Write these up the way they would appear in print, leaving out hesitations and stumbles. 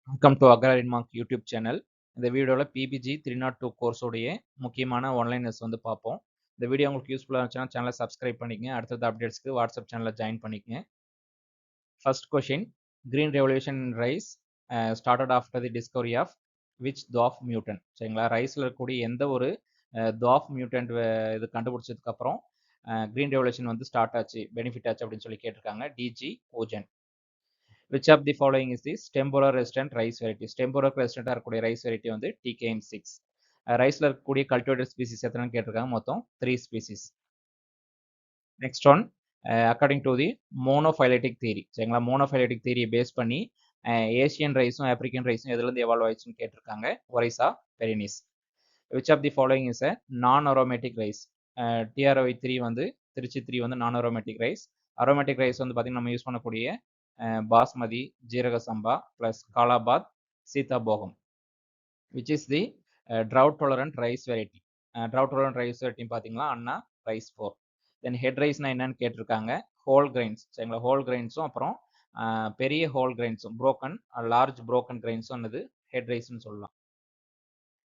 Welcome to Accra mark YouTube channel. இந்த வீடியோவில் PPG 302 கோர்ஸோடைய முக்கியமான ஒன்லைனர்ஸ் வந்து பார்ப்போம். இந்த வீடியோ உங்களுக்கு யூஸ்ஃபுல்லாக இருந்துச்சுன்னா சேனலை சப்ஸ்கிரைப் பண்ணிக்கங்க. அடுத்தது அப்டேட்ஸ்க்கு வாட்ஸ்அப் சேனலில் ஜாயின் பண்ணிக்கங்க. First question, green revolution rice started after the discovery of which dwarf mutant. சரிங்களா, ரைஸில் இருக்கக்கூடிய எந்த ஒரு டாஃப் மியூட்டன்ட் இது கண்டுபிடிச்சதுக்கப்புறம் கிரீன் ரெவல்யூஷன் வந்து ஸ்டார்ட் ஆச்சு, பெனிஃபிட் ஆச்சு அப்படின்னு சொல்லி கேட்டிருக்காங்க. டிஜி ஓஜன். Which of the following is the stem borer resistant rice variety? Stem borer resistant இருக்கக்கூடிய ரைஸ் வெரைட்டி வந்து TKM6. ரைஸ்ல இருக்கக்கூடிய கல்டிவேட்டட் ஸ்பீசிஸ் எத்தனைன்னு கேட்டிருக்காங்க. மொத்தம் 3 species. Next one, according to the monophyletic theory. சரிங்களா, மோனோஃபைலட்டிக் தியரியை பேஸ் பண்ணி ஏசியன் ரைஸும் ஆப்பிரிக்கன் ரைஸும் எதுலேருந்து எவால்வ் ஆயிடுச்சுன்னு கேட்டிருக்காங்க. Oryza perennis. Which of the following is a non aromatic rice? TROI3 வந்து திருச்சி 3 வந்து நான் அரோமேட்டிக் ரைஸ். அரோமேட்டிக் ரைஸ் வந்து பார்த்தீங்கன்னா நம்ம யூஸ் பண்ணக்கூடிய Basmati, Jeeraga Samba plus Kalabath, Seethabhogam. Which is the drought tolerant rice variety? drought tolerant rice variety பார்த்தீங்கன்னா அண்ணா ரைஸ் 4. தென் ஹெட் ரைஸ்னா என்னன்னு கேட்டிருக்காங்க. Whole grains. சரிங்களா, ஹோல் கிரைன்ஸும் அப்புறம் பெரிய ஹோல் கிரைன்ஸும் ப்ரோக்கன் லார்ஜ் ப்ரோக்கன் கிரைன்ஸும் என்னது ஹெட் ரைஸ்ன்னு சொல்லலாம்.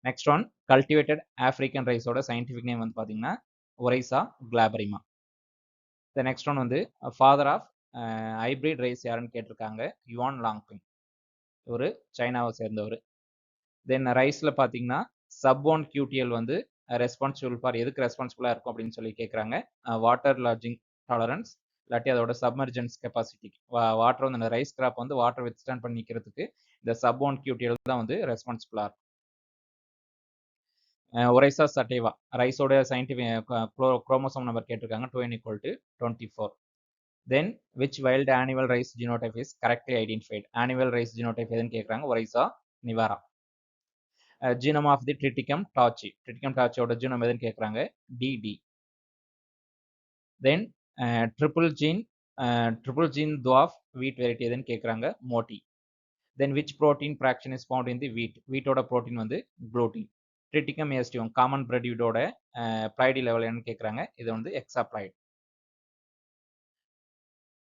நெக்ஸ்ட் ஒன், கல்டிவேட்டட் ஆப்பிரிக்கன் ரைஸோட சயின்டிஃபிக் நேம் வந்து பார்த்தீங்கன்னா oryza glaberrima. The next one வந்து ஃபாதர் ஆஃப் ஹைபிரிட் ரைஸ் யாருன்னு கேட்டிருக்காங்க. யுவான் லாங்பிங், ஒரு சைனாவை சேர்ந்தவர். தென் ரைஸில் பார்த்தீங்கன்னா சப்1 QTL வந்து ரெஸ்பான்சிபிள் ஃபார் எதுக்கு ரெஸ்பான்சிபிளாக இருக்கும் அப்படின்னு சொல்லி கேட்குறாங்க. வாட்டர் லார்ஜிங் டாலரன்ஸ், இல்லாட்டி அதோட சப்மர்ஜன்ஸ் கெப்பாசிட்டி. வாட்டர் வந்து அந்த ரைஸ் கிராப் வந்து வாட்டர் வித்ஸ்டாண்ட் பண்ணி நிற்கிறதுக்கு இந்த சப்1 QTL தான் வந்து ரெஸ்பான்சிபிளாக இருக்கும். ஒரைசா சட்டேவா ரைஸோட சயின்டிஃபிக் குரோமோசோம் நம்பர் கேட்டிருக்காங்க. 2n = 24. Then which wild annual rice genotype is correctly identified? Annual rice genotype எதுன்னு கேட்குறாங்க. Oryza nivara. Genome of the triticum tauschii. Triticum டாச்சியோட ஜீனோம் எதுன்னு கேட்குறாங்க. DD. Then triple gene dwarf wheat variety எதுன்னு கேட்குறாங்க. Moti. Then which protein fraction is found in தி வீட்? வீட்டோட protein வந்து குளூட்டின். ட்ரிட்டிகம் ஏஸ்டியம் காமன் பிரெட் வீடோட ப்ளைடி லெவல் என்னன்னு கேட்குறாங்க. இது வந்து எக்ஸாப்ளைட்.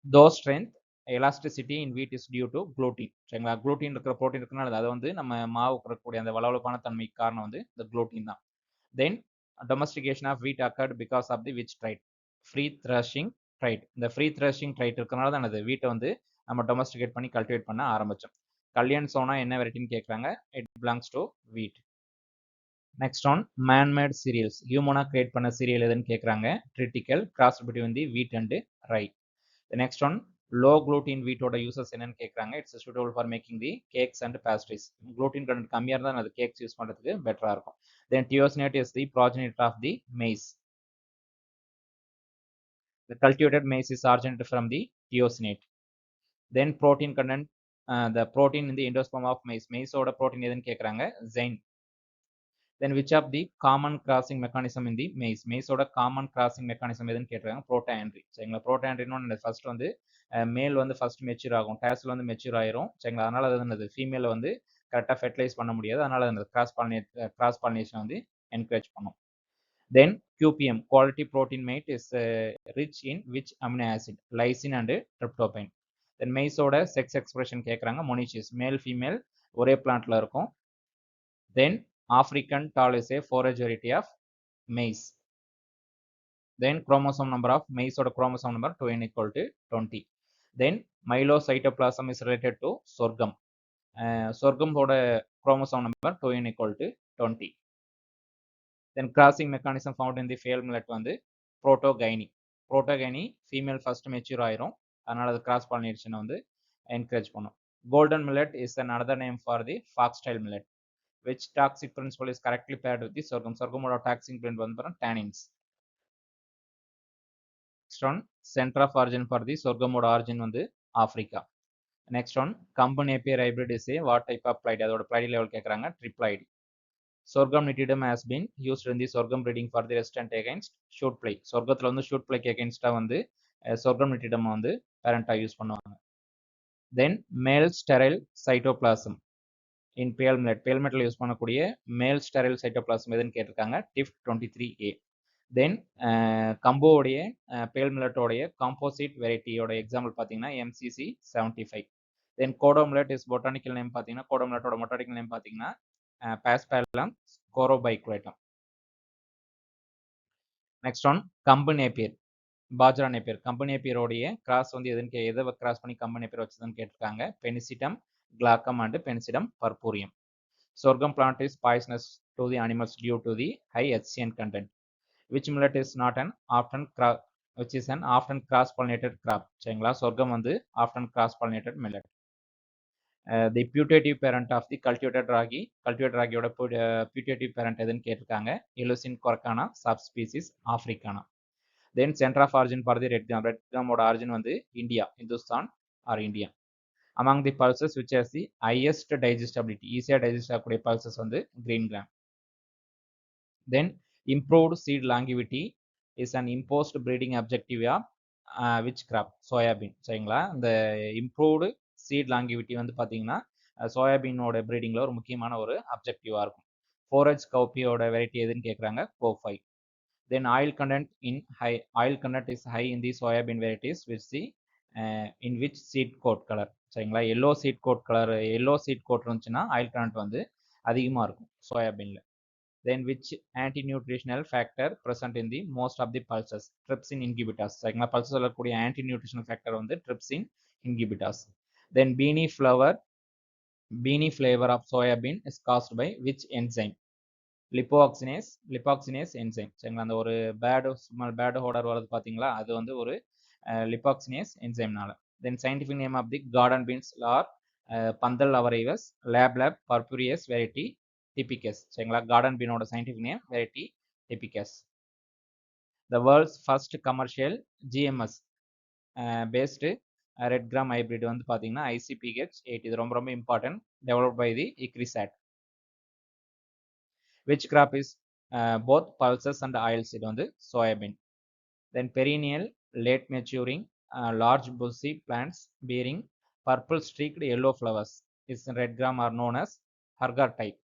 தோ ஸ்ட்ரென்த் எலாஸ்டிசிட்டி இன் வீட் இஸ் டியூ டு குளூட்டின். சரிங்களா, குளூட்டின் இருக்கிற ப்ரோட்டீன் இருக்குனால அதை வந்து நம்ம மாவு இருக்கக்கூடிய அந்த வளவளப்பான தன்மைக்கு காரணம் வந்து இந்த குளூட்டின் தான். Then domestication of wheat occurred because of the which trait? Free threshing trait. இந்த ஃப்ரீ த்ரஷிங் ட்ரைட் இருக்கிறனால தான் அது வீட்டை வந்து நம்ம டொமஸ்டிகேட் பண்ணி கல்டிவேட் பண்ண ஆரம்பிச்சோம். கல்யாண் சோனா என்ன வெரைட்டின்னு கேட்குறாங்க. It belongs to wheat. Next one, manmade cereals. ஹியூமனா கிரியேட் பண்ண சீரியல் எதுன்னு கேட்குறாங்க. ட்ரிட்டிக்கல் கிராஸ் பிட்வீன் தி வீட் அண்ட் ரை. நெக்ஸ்ட் ஒன், லோ குளூட்டின் வீட்டோட யூசஸ் என்னன்னு கேட்குறாங்க. It's suitable for making the cakes and pastries. Gluten content கம்மியாக இருந்தால் அது கேக்ஸ் யூஸ் பண்ணுறதுக்கு பெட்டராக இருக்கும். Then teosinte is the progenitor of the maize. The cultivated maize is originated from the thiosinate. Then protein content, the protein in the endosperm of maize. Maize oda protein எதுன்னு கேட்குறாங்க. zein. Then which of the common crossing mechanism in the maize? Maize oda common crossing mechanism எதுன்னு கேட்குறாங்க. protoandry. சரிங்களா, protoandry first வந்து மேல் வந்து first mature ஆகும், டேஸ்ல வந்து மெச்சூர் ஆயிரும். சரிங்களா, அதனால அது என்னது ஃபீமேல வந்து கரெக்டாக ஃபெர்டிலைஸ் பண்ண முடியாது. அதனால அந்த கிராஸ் பாலினேஷன் வந்து என்கரேஜ் பண்ணும். Then QPM, quality protein mate, is rich in which amino acid? Lysine and tryptophan. Then maize oda sex expression கேட்குறாங்க. monoecious, male female ஒரே பிளான்ட்ல இருக்கும். Then African tall is a forage variety of maize. Then chromosome number of maize oda chromosome number 2n = 20. Then myelocytoplasm is related to sorghum. sorghum oda chromosome number 2n = 20. Then crossing mechanism found in the failed millet வந்து புரோட்டோகைனி. புரோட்டோகைனி female first mature ஆயிரும், அதனால அது cross pollination வந்து encourage பண்ணும். Golden millet is another name for the foxtail millet. Which toxic principle is correctly paired with the sorghum? sorghumோட toxic principle வந்து tannins. Next one, center of origin for the sorghumோட origin வந்து Africa. Next one, Combine Napier hybrid is a what type of plight? அதோட plight level கேட்குறாங்க. triploid. Sorghum nitidum has been used in the sorghum breeding for the resistant against shoot fly. சொர்க்கத்துல வந்து shoot fly against வந்து sorghum nitidum வந்து parent use பண்ணுவாங்க. Then male sterile cytoplasm in pale millet. pale millet யூஸ் பண்ணக்கூடிய male sterile cytoplasm எதுன்னு கேட்டிருக்காங்க. TIF23A. Then கம்போடைய pale millet உடைய composite variety யோட எக்ஸாம்பிள் பார்த்தீங்கன்னா MCC75. Then kodo millet is botanical name பார்த்தீங்கன்னா கோடோ மில்லட்டோட பொட்டானிக்கல் நேம் பார்த்தீங்கன்னா பாஸ்பேலம் ஸ்கோரோபைக்லேட்டம். நெக்ஸ்ட் ஒன் கம்பு நேப்பியர், பாஜ்ரா நேப்பியர். கம்பு நேப்பியரோடைய கிராஸ் வந்து எதை கிராஸ் பண்ணி கம்பு நேப்பியர் வச்சதுன்னு கேட்டிருக்காங்க. பெனிசிடம் கிளாக்கம் and பெனிசிடம் பர்பூரியம். Sorghum plant is poisonous to the animals due to the high HCN content. Which millet is not an often which is an often cross-pollinated crop? சரிங்களா, சொர்க்கம் வந்து often cross-pollinated millet. The putative parent of the cultivated ராகியோட putative parent எதுன்னு கேட்டிருக்காங்க. Eleusine corcana subspecies africana. Then center of origin for the red gram. Red gram ஓட origin வந்து India, Hindustan or India. Among the pulses which has the highest digestibility, easier digest ஆகக்கூடிய pulses வந்து green gram. Then improved seed longevity is an imposed breeding objective of which crop? Soybean. சரிங்களா, இந்த improved seed longevity வந்து பார்த்தீங்கன்னா சோயாபீனோட ப்ரீடிங்ல ஒரு முக்கியமான ஒரு அப்ஜெக்டிவா இருக்கும். 4H cowpea வெரைட்டி எதுன்னு கேட்குறாங்க, Co5. Then oil content is high in the soybean varieties which the in which seed coat color. சரிங்களா, எல்லோ சீட் கோட் இருந்துச்சுன்னா ஆயில் கண்டென்ட் வந்து அதிகமாக இருக்கும் சோயாபீன்ல. Then which anti-nutritional factor present in the most of the pulses? Trypsin inhibitors. சரிங்களா, pulses சொல்லக்கூடிய anti-nutritional factor வந்து trypsin inhibitors. Then beanie flavor of soybean is caused by which enzyme? Lipoxygenase enzyme. சரிங்களா, அந்த ஒரு bad ஹோடர் வருது பார்த்தீங்களா, அது வந்து ஒரு லிப்போக்சினேஸ் என்சைம்னால. Then scientific name of the garden beans or பந்தல் அவரைவஸ் லேப் பர்பூரியஸ் வெரைட்டி டிபிகஸ். சரிங்களா, கார்டன் பீனோட scientific name variety typicus. The world's first commercial GMS based red gram hybrid வந்து பார்த்தீங்கன்னா ICPH8. இது ரொம்ப important. Developed by the ICRISAT. Which crop is both pulses and oilseed on the soybean? Then perennial, late maturing, large bushy plants bearing purple streaked yellow flowers is red gram are known as Hargar type.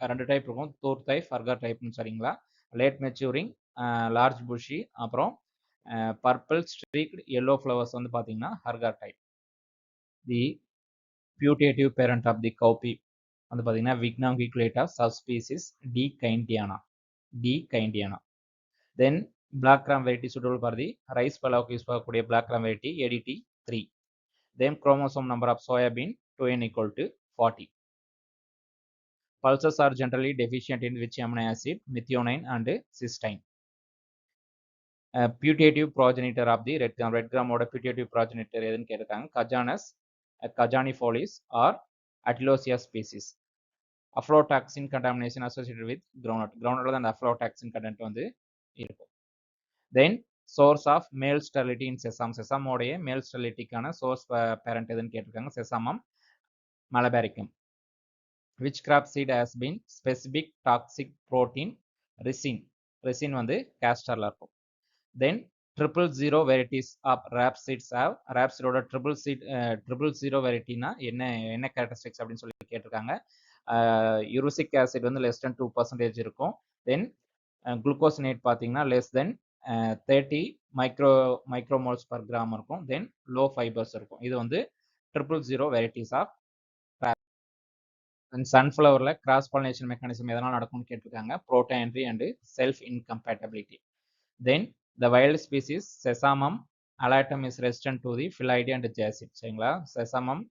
ரெண்டு type இருக்கும், Tur type, Hargar டைப்னு. சரிங்களா, late maturing, large bushy, அப்புறம் purple streaked yellow flowers வந்து பார்த்தீங்கன்னா Hargar type. The putative parent of the cowpea வந்து பார்த்தீங்கன்னா vigna unguiculata subspecies dekindtiana. Then black gram variety suitable for the rice பலாவுக்கு யூஸ் பண்ணக்கூடிய black gram variety ADT3. Then chromosome number of soybean 2n = 40. Pulses are generally deficient in which amino acid? Methionine and cysteine. Putative progenitor of the red gram ஓட putative progenitor எதுன்னு கேட்டிருக்காங்க. Cajanus, Cajanifolis or Attilosia species. Aflatoxin contamination associated with groundnut and aflatoxin content வந்து இருக்கும். Then source of male sterility in sesame உடைய male sterilityக்கான source parent எதுன்னு கேட்டிருக்காங்க. Sesamum malabaricum. Which crop seed has been specific toxic protein? Resin வந்து castorல இருக்கும். Then 000 varieties of rapeseeds have rapeseed triple zero variety-னா என்ன characteristics அப்படின்னு சொல்லி கேட்டிருக்காங்க. யூரிக் ஆசிட் வந்து less than 2% இருக்கும். Then glucosinate பார்த்தீங்கன்னா less than 30 micromoles per gram இருக்கும். Then low fibers இருக்கும். இது வந்து 000 varieties of and sunflowerல cross pollination mechanism எதனால நடக்கும்னு கேட்டிருக்காங்க. protein-entry and self incompatibility. Then the wild species Sesamum alatum is resistant to the Phyllidae and Jacid. சரிங்களா, Sesamum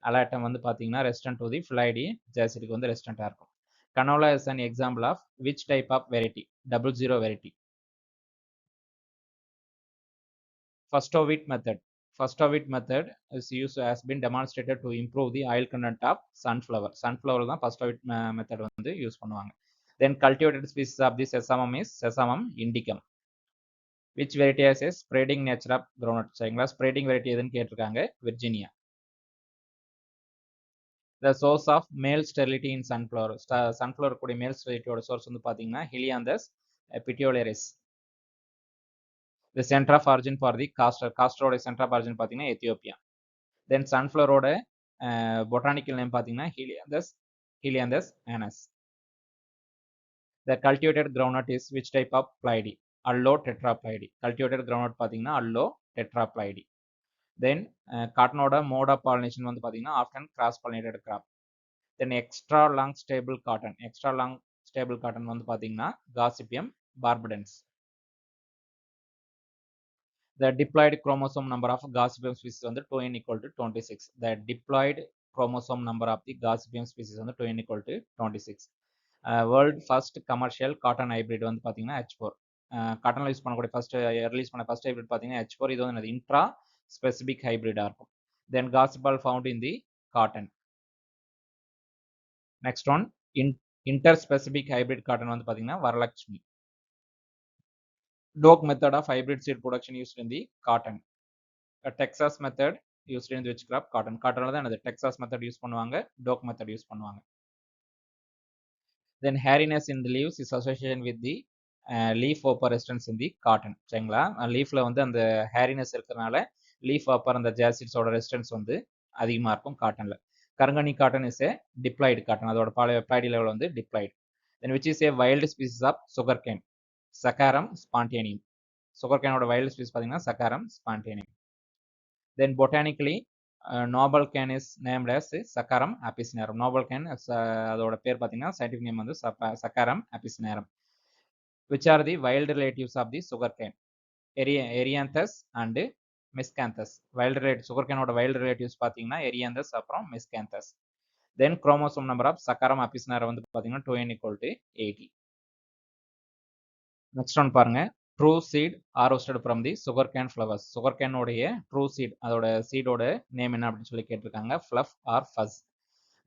alatum வந்து பார்த்தீங்கன்னா resistant to the Phyllidae, Jacidக்கு வந்து resistant இருக்கும். Canola is an example of which type of variety? 00 variety. First of it method is used has been demonstrated to improve the oil content of sunflower. Sunflower தான் first of it method வந்து use பண்ணுவாங்க. Then cultivated species of the Sesamum is Sesamum indicum. Which variety has a spreading nature of groundnut? சரிங்களா, spreading variety எதுன்னு கேட்டிருக்காங்க. Virginia. The source of male sterility in sunflower. Sunflower கூடிய male sterility ஓட source வந்து பார்த்தீங்கன்னா Helianthus petiolaris. The center of origin for the castor ஓட center of origin பார்த்தீங்கன்னா Ethiopia. Then sunflower ஓட botanical name பார்த்தீங்கன்னா Helianthus anus. The cultivated groundnut is which type of pleiady? Allo tetraploidy. Cultivated groundnut பார்த்தீங்கன்னா Allo tetraploidy. Then காட்டனோட mode of pollination வந்து பார்த்தீங்கன்னா often cross pollinated crop. Then extra long staple cotton வந்து பார்த்தீங்கன்னா gossypium barbadense. The diploid chromosome number of Gossypium species வந்து 2n equal to 26. The diploid chromosome number of the Gossypium species வந்து 2n equal to 26. World first commercial cotton hybrid வந்து பார்த்தீங்கன்னா H4. காட்டன்ல use பண்ணக்கூடிய release பண்ண first hybrid பார்த்தீங்கன்னா H4. இது வந்து இன்ட்ரா ஸ்பெசிபிக் ஹைபிரிடா இருக்கும். Then gossypol found in the cotton. Next one inter specific hybrid cotton வந்து பார்த்தீங்கன்னா Varalakshmi. Doak method of hybrid seed production used in the cotton. A Texas method used in which crop? Cotton. Cottonல தான் என்னது Texas method use பண்ணுவாங்க, Doak method use பண்ணுவாங்க. Then hairiness in the leaves is associated with the leaf vapor resistance in the cotton. சரிங்களா? லீஃப்ல வந்து அந்த hairiness இருக்கிறதுனால leaf vapor அந்த ஜாசிட்ஸோட resistance வந்து அதிகமா இருக்கும் காட்டன்ல. Karunganni cotton is a diploid cotton. அதோட பாடி லெவல் வந்து diploid. Then which is a wild species of sugarcane? Saccharum spontaneum. சுகர்கேனோட வைல்ட் ஸ்பீஸ் பார்த்தீங்கன்னா Saccharum spontaneum. Then botanically, noble cane is named as Saccharum apicinarum. Noble cane அதோட பேர் பார்த்தீங்கன்னா scientific name வந்து Saccharum apicinarum. Which are the wild relatives of the sugarcane? Erianthus and Miscanthus. sugarcaneோட wild relatives பார்த்தீங்கன்னா Erianthus அப்புறம் Miscanthus. Then chromosome number of Saccharum apicinarum வந்து பார்த்தீங்கன்னா 2n equal to 80. Next one பாருங்க. True seed harvested from the sugarcane flowers. சுகர்கேனோடைய true seed அதோட சீடோட name என்ன அப்படின்னு சொல்லி கேட்டிருக்காங்க. fluff or fuzz.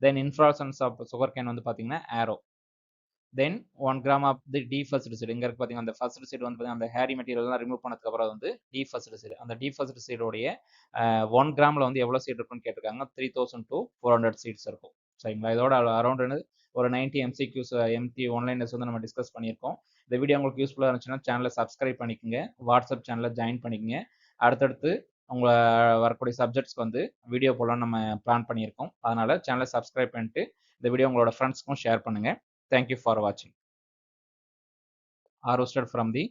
Then inflorescence of sugarcane வந்து பார்த்தீங்கன்னா arrow. Then 1 gram of the defuzzed seed. இங்க இருக்கு பார்த்தீங்கன்னா அந்த ஃபர்ஸ்ட் சீட் வந்து பார்த்தீங்கன்னா அந்த ஹேரி மெட்டீரியல் எல்லாம் ரிமூவ் பண்ணதுக்கு அப்புறம் வந்து defuzzed seed. அந்த defuzzed சீடோடைய 1 கிராம்ல வந்து எவ்வளவு சீட் இருக்குன்னு கேட்டிருக்காங்க. 3000 to 400 சீட்ஸ் இருக்கும். சரிங்களா? இதோட அரௌண்ட் ஒரு 90 MCQs MT ஒன்லைனர்ஸ் வந்து நம்ம டிஸ்கஸ் பண்ணியிருக்கோம். இந்த வீடியோ உங்களுக்கு யூஸ்ஃபுல்லாக இருந்துச்சுன்னா சேனலை சப்ஸ்கிரைப் பண்ணிக்கோங்க, வாட்ஸ்அப் சேனலில் ஜாயின் பண்ணிக்கோங்க. அடுத்தடுத்து உங்களை வரக்கூடிய சப்ஜெக்ட்ஸ்க்கு வந்து வீடியோ போடலாம் நம்ம பிளான் பண்ணியிருக்கோம். அதனால சேனலை சப்ஸ்கிரைப் பண்ணிட்டு இந்த வீடியோ உங்களோட ஃப்ரெண்ட்ஸ்க்கும் ஷேர் பண்ணுங்க. தேங்க்யூ ஃபார் வாட்சிங். Harvested from the